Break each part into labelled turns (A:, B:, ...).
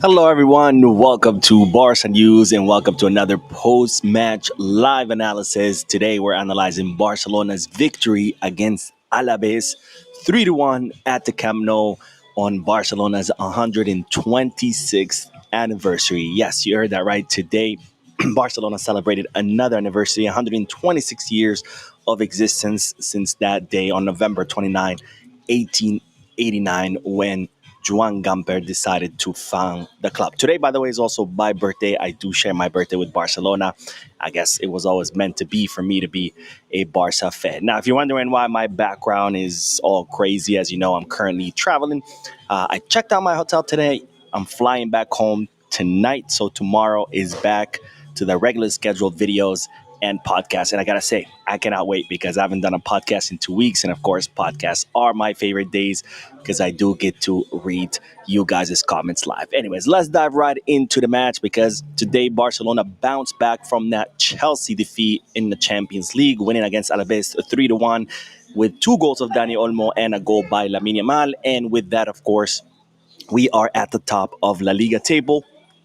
A: Hello, everyone. Welcome to Barca News and welcome to another post match live analysis. Today, we're analyzing Barcelona's victory against Alaves 3-1 at the Camp Nou on Barcelona's 126th anniversary. Yes, you heard that right. Today, Barcelona celebrated another anniversary, 126 years of existence since that day on November 29, 1889, when Juan Gamper decided to found the club. Today, by the way, is also my birthday. I do share my birthday with Barcelona. I guess it was always meant to be for me to be a Barca fan. Now, if you're wondering why my background is all crazy, as you know, I'm currently traveling. I checked out my hotel today. I'm flying back home tonight. So tomorrow is back to the regular scheduled videos and podcasts. And I gotta say, I cannot wait because I haven't done a podcast in 2 weeks. And of course, podcasts are my favorite days because I do get to read you guys' comments live. Anyways, let's dive right into the match because today Barcelona bounced back from that Chelsea defeat in the Champions League, winning against Alaves 3-1 with 2 goals of Dani Olmo and a goal by Lamine Yamal. And with that, of course, we are at the top of La Liga table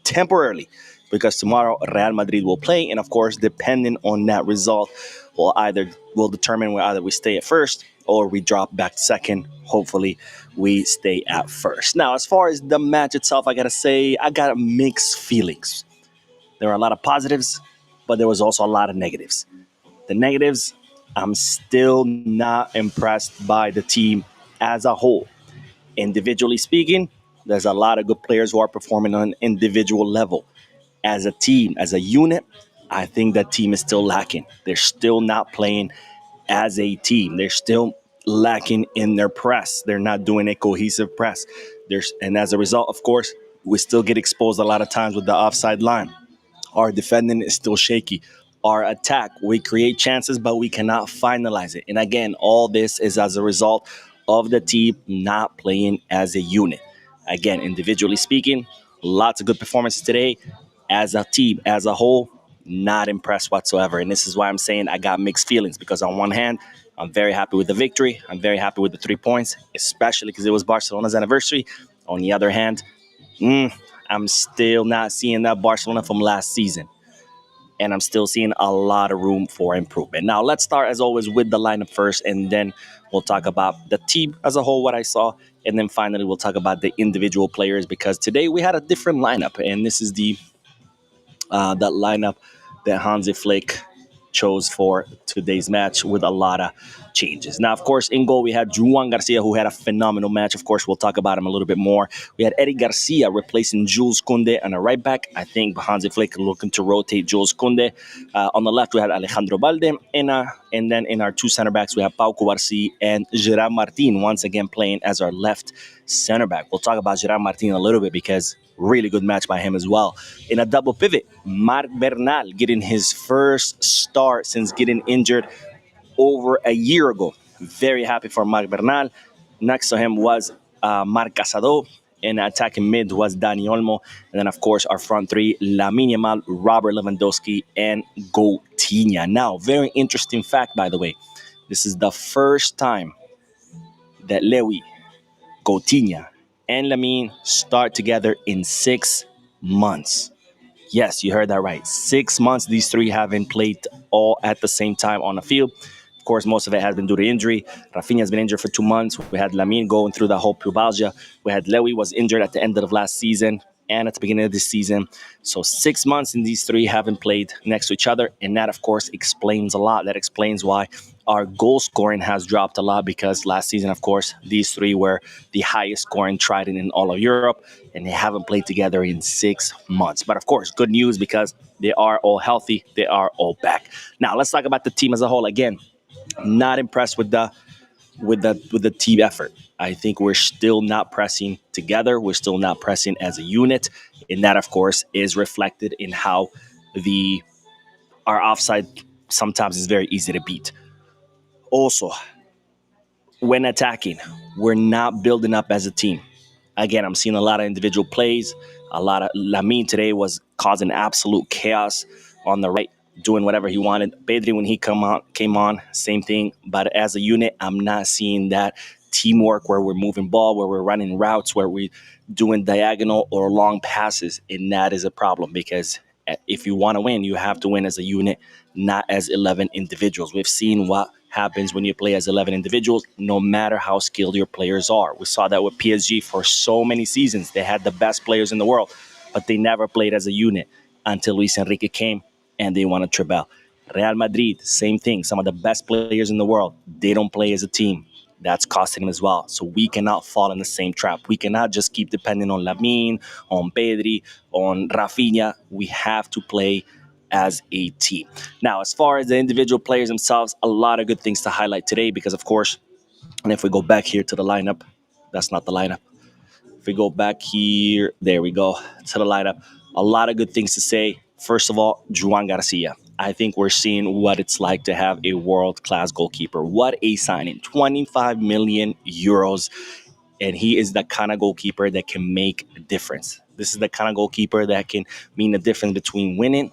A: temporarily because tomorrow Real Madrid will play, and of course, depending on that result, will determine whether we stay at first or we drop back second. Hopefully, we stay at first. Now, as far as the match itself, I gotta say I got mixed feelings. There are a lot of positives, but there was also a lot of negatives. The negatives, I'm still not impressed by the team as a whole. Individually speaking, there's a lot of good players who are performing on an individual level. As a team, as a unit, I think that team is still lacking. They're still not playing as a team. They're still lacking in their press. They're not doing a cohesive press. And as a result, of course, we still get exposed a lot of times with the offside line. Our defending is still shaky. Our attack, we create chances, but we cannot finalize it. And again, all this is as a result of the team not playing as a unit. Again, individually speaking, lots of good performances today. As a team, as a whole, not impressed whatsoever. And this is why I'm saying I got mixed feelings because on one hand, I'm very happy with the victory. I'm very happy with the 3 points, especially because it was Barcelona's anniversary. On the other hand, I'm still not seeing that Barcelona from last season. And I'm still seeing a lot of room for improvement. Now, let's start, as always, with the lineup first, and then we'll talk about the team as a whole, what I saw, and then finally we'll talk about the individual players because today we had a different lineup, and this is that lineup that Hansi Flick chose for today's match with a lot of changes. Now, of course, in goal, we had Juan Garcia, who had a phenomenal match. Of course, we'll talk about him a little bit more. We had Eddie Garcia replacing Jules Koundé on a right back. I think Hansi Flick looking to rotate Jules Koundé. On the left, we had Alejandro Balde. And then in our two center backs, we have Pau Cubarsí and Gerard Martin, once again playing as our left center back. We'll talk about Gerard Martin a little bit because really good match by him as well. In a double pivot, Marc Bernal getting his first start since getting injured over a year ago. Very happy for Marc Bernal. Next to him was Marc Casado. In attacking mid was Dani Olmo. And then, of course, our front three, Lamine Yamal, Robert Lewandowski, and Coutinho. Now, very interesting fact, by the way. This is the first time that Lewy, Coutinho, and Lamine start together in 6 months. Yes, you heard that right. 6 months these three haven't played all at the same time on the field. Of course, most of it has been due to injury. Rafinha's been injured for 2 months. We had Lamine going through the whole pubalgia. We had Lewy was injured at the end of last season and at the beginning of this season. So 6 months and these three haven't played next to each other. And that, of course, explains a lot. That explains why our goal scoring has dropped a lot because last season, of course, these three were the highest scoring trident in all of Europe, and they haven't played together in 6 months. But of course, good news because they are all healthy. They are all back. Now, let's talk about the team as a whole. Again, not impressed with the team effort. I think we're still not pressing together. We're still not pressing as a unit, and that, of course, is reflected in how our offside sometimes is very easy to beat. Also, when attacking, we're not building up as a team. Again, I'm seeing a lot of individual plays. A lot of Lamine today was causing absolute chaos on the right, doing whatever he wanted. Pedri, when he came on, same thing. But as a unit, I'm not seeing that teamwork, where we're moving ball, where we're running routes, where we're doing diagonal or long passes. And that is a problem because if you want to win, you have to win as a unit, not as 11 individuals. We've seen what happens when you play as 11 individuals, no matter how skilled your players are. We saw that with PSG for so many seasons. They had the best players in the world, but they never played as a unit until Luis Enrique came and they won a treble. Real Madrid, same thing. Some of the best players in the world, they don't play as a team. That's costing him as well. So we cannot fall in the same trap. We cannot just keep depending on Lamine, on Pedri, on Rafinha. We have to play as a team. Now, as far as the individual players themselves, a lot of good things to highlight today because, of course, and if we go back here to the lineup, that's not the lineup. If we go back here, there we go, to the lineup. A lot of good things to say. First of all, Juan Garcia. I think we're seeing what it's like to have a world-class goalkeeper. What a signing. 25 million euros. And he is the kind of goalkeeper that can make a difference. This is the kind of goalkeeper that can mean the difference between winning,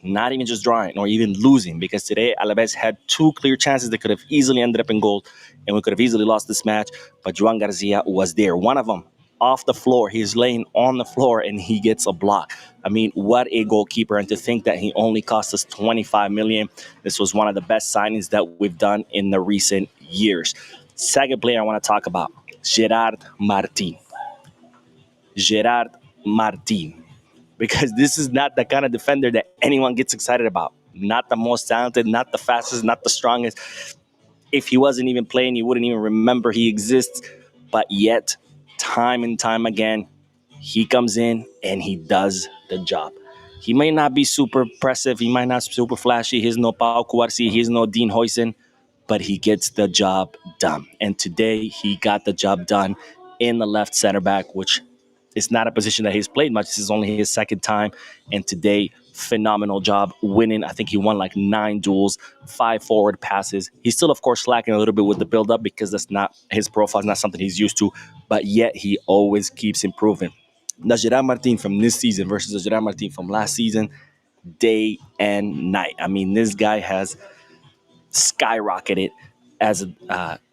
A: not even just drawing, or even losing. Because today, Alaves had two clear chances that could have easily ended up in goal, and we could have easily lost this match. But Juan Garcia was there. One of them off the floor. He's laying on the floor, and he gets a block. I mean, what a goalkeeper. And to think that he only cost us 25 million. This was one of the best signings that we've done in the recent years. Second player I want to talk about, Gerard Martin. Gerard Martin. Because this is not the kind of defender that anyone gets excited about. Not the most talented, not the fastest, not the strongest. If he wasn't even playing, you wouldn't even remember he exists. But yet, time and time again, he comes in and he does the job. He may not be super impressive. He might not be super flashy. He's no Pau Cuarci. He's no Dean Huysen. But he gets the job done. And today, he got the job done in the left center back, which is not a position that he's played much. This is only his second time. And today, phenomenal job winning. I think he won like 9 duels, 5 forward passes. He's still, of course, lacking a little bit with the build-up because that's not his profile, is not something he's used to. But yet, he always keeps improving. The Gerard Martin from this season versus the Gerard Martin from last season, day and night. I mean, this guy has skyrocketed as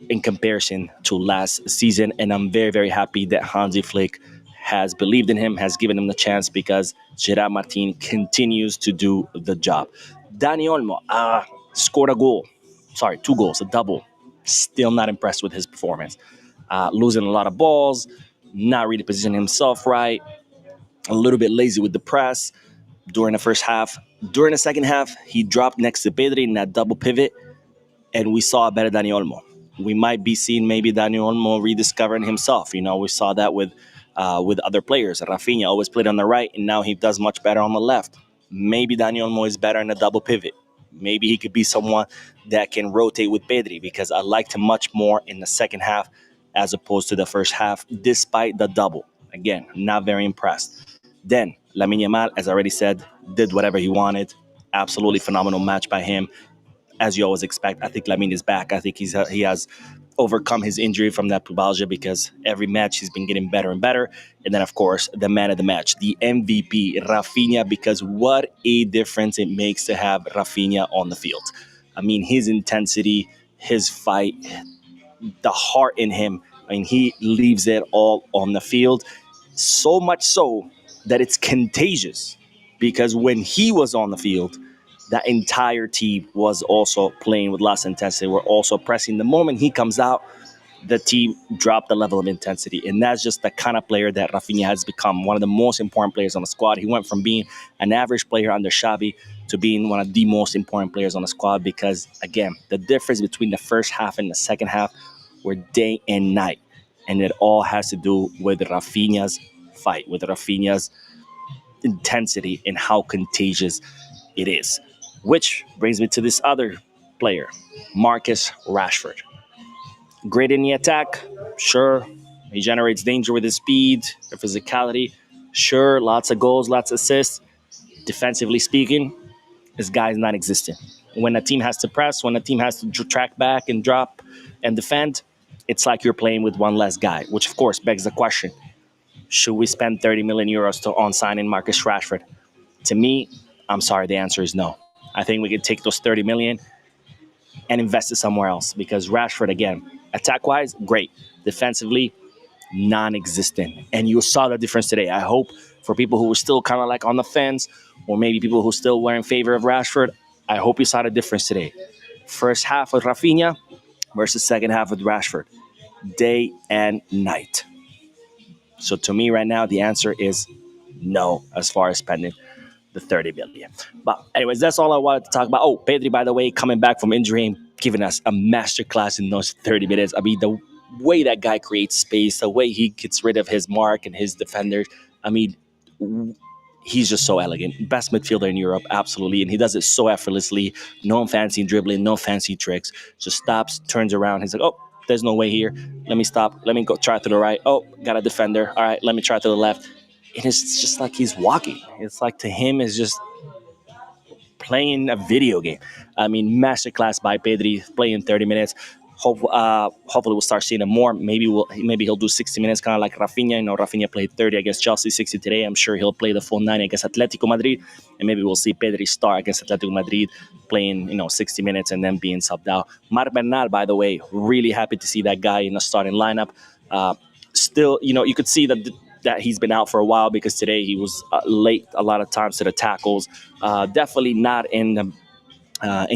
A: in comparison to last season, and I'm very, very happy that Hansi Flick has believed in him, has given him the chance because Gerard Martin continues to do the job. Dani Olmo scored a goal. Sorry, 2 goals, a double. Still not impressed with his performance. Losing a lot of balls, not really positioning himself right, a little bit lazy with the press during the first half. During the second half, he dropped next to Pedri in that double pivot, and we saw a better Dani Olmo. We might be seeing maybe Dani Olmo rediscovering himself. You know, we saw that with other players. Rafinha always played on the right, and now he does much better on the left. Maybe Dani Olmo is better in a double pivot. Maybe he could be someone that can rotate with Pedri because I liked him much more in the second half as opposed to the first half, despite the double. Again, not very impressed. Then, Lamine Yamal, as I already said, did whatever he wanted. Absolutely phenomenal match by him, as you always expect. I think Lamine is back. I think he has overcome his injury from that pubalgia because every match he's been getting better and better. And then, of course, the man of the match, the MVP, Rafinha, because what a difference it makes to have Rafinha on the field. I mean, his intensity, his fight, the heart in him. I mean, he leaves it all on the field. So much so that it's contagious because when he was on the field, that entire team was also playing with lots of intensity. We're also pressing. The moment he comes out, the team dropped the level of intensity. And that's just the kind of player that Rafinha has become, one of the most important players on the squad. He went from being an average player under Xavi to being one of the most important players on the squad because, again, the difference between the first half and the second half were day and night. And it all has to do with Rafinha's fight, with Rafinha's intensity and how contagious it is. Which brings me to this other player, Marcus Rashford. Great in the attack, sure. He generates danger with his speed, or physicality, sure. Lots of goals, lots of assists. Defensively speaking, this guy is non existent. When a team has to press, when a team has to track back and drop and defend, it's like you're playing with one less guy, which of course begs the question, should we spend 30 million euros on signing Marcus Rashford? To me, I'm sorry, the answer is no. I think we could take those 30 million and invest it somewhere else because Rashford, again, attack-wise, great. Defensively, non-existent, and you saw the difference today. I hope for people who were still kind of like on the fence, or maybe people who still were in favor of Rashford, I hope you saw the difference today. First half with Rafinha versus second half with Rashford, day and night. So to me right now, the answer is no as far as spending the 30 billion. But anyways, that's all I wanted to talk about. Oh, Pedri, by the way, coming back from injury and giving us a masterclass in those 30 minutes. I mean, the way that guy creates space, the way he gets rid of his mark and his defenders. I mean, he's just so elegant. Best midfielder in Europe, absolutely. And he does it so effortlessly. No fancy dribbling, no fancy tricks. Just stops, turns around. He's like, oh, there's no way here. Let me stop. Let me go try to the right. Oh, got a defender. All right, let me try to the left. And it's just like he's walking. It's like to him is just playing a video game. I mean, masterclass by Pedri, playing 30 minutes. Hopefully we'll start seeing him more. Maybe he'll do 60 minutes, kind of like Rafinha. You know, Rafinha played 30 against Chelsea, 60 today. I'm sure he'll play the full 90 against Atletico Madrid, and maybe we'll see Pedri start against Atletico Madrid, playing 60 minutes and then being subbed out. Marc Bernal, by the way, really happy to see that guy in the starting lineup. Still, you could see that he's been out for a while because today he was late a lot of times to the tackles. Definitely not in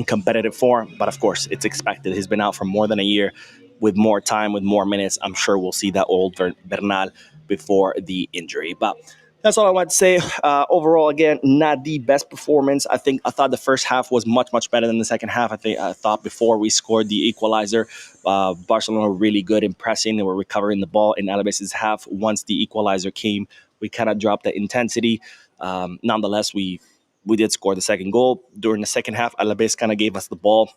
A: competitive form, but of course it's expected. He's been out for more than a year. With more time, with more minutes, I'm sure we'll see that old Bernal before the injury. But that's all I want to say. Overall, again, not the best performance. I thought the first half was much better than the second half. I thought before we scored the equalizer, Barcelona were really good in pressing. They were recovering the ball in Alaves' half. Once the equalizer came, we kind of dropped the intensity. Nonetheless, we did score the second goal. During the second half, Alaves kind of gave us the ball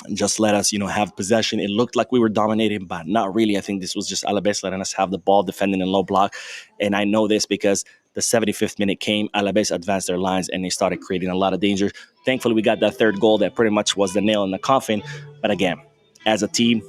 A: and just let us, have possession. It looked like we were dominating, but not really. I think this was just Alaves letting us have the ball, defending in low block. And I know this because the 75th minute came, Alaves advanced their lines, and they started creating a lot of danger. Thankfully, we got that third goal that pretty much was the nail in the coffin. But again, as a team,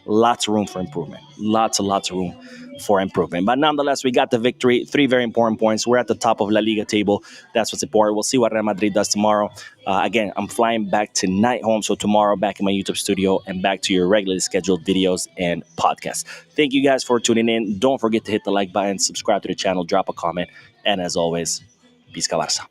A: lots of room for improvement. Lots and lots of room for improvement. But nonetheless, we got the victory. 3 very important points. We're at the top of La Liga table. That's what's important. We'll see what Real Madrid does tomorrow. Again, I'm flying back tonight home. So tomorrow, back in my YouTube studio and back to your regularly scheduled videos and podcasts. Thank you guys for tuning in. Don't forget to hit the like button, subscribe to the channel, drop a comment. And as always, Peace Barça.